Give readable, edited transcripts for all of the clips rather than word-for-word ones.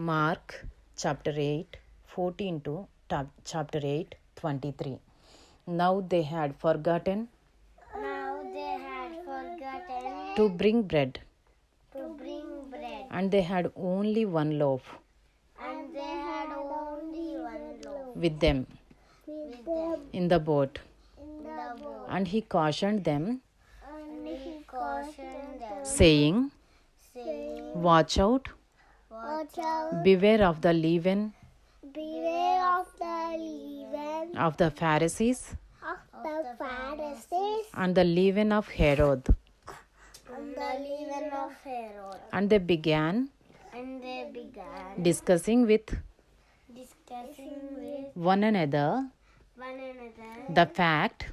Mark chapter 8, 14 to chapter 8, 23. Now they had forgotten to bring bread, and they had only one loaf with them in the boat. And he cautioned them, saying, Watch out, beware of the leaven of the Pharisees and the leaven of Herod. And they began discussing with one another the fact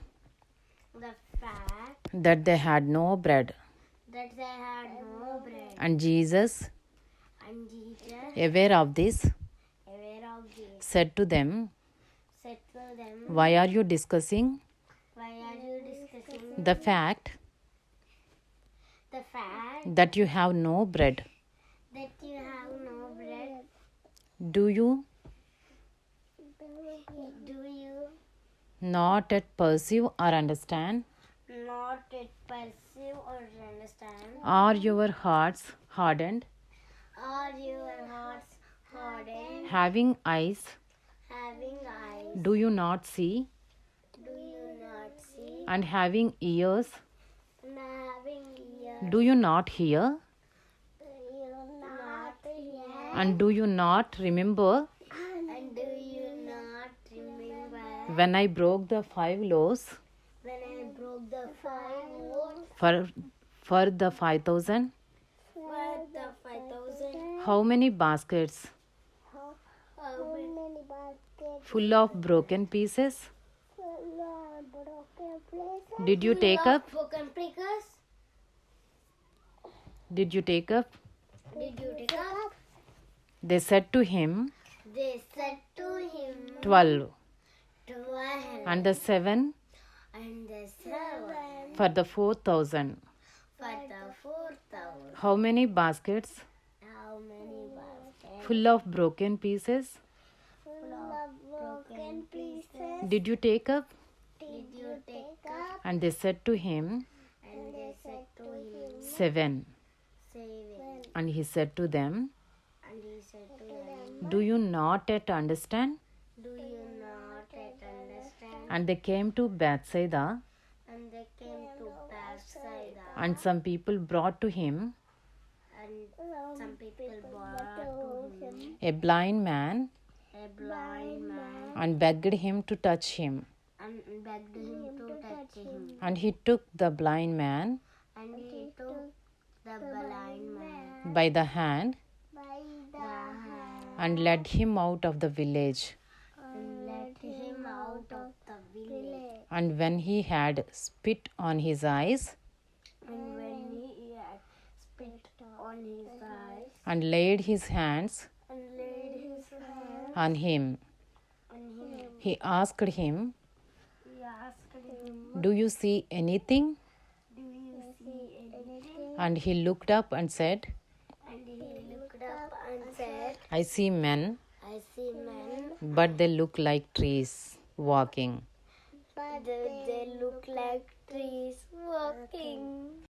that they had no bread. And Jesus, aware of this, said to them, Why are you discussing the fact that you have no bread? Do you not yet perceive or understand? Are your hearts hardened? Having eyes, do you not see? And having ears, do you not hear? And do you not remember when I broke the 5 loaves for the 5,000? How many baskets full of broken pieces did you take up? Did you take up? They said to him, 12. And the 7 for the 4,000. How many baskets full of broken pieces did you take up? And they said to him, 7. And he said to them, Do you not yet understand? And they came to Bethsaida, and some people brought to him a blind man and begged him to touch him. And he took the blind man by the hand and led him out of the village. And when he had spit on his eyes and laid his hands on him, he asked him, Do you see anything? And he looked up and said, I see men, but they look like trees walking.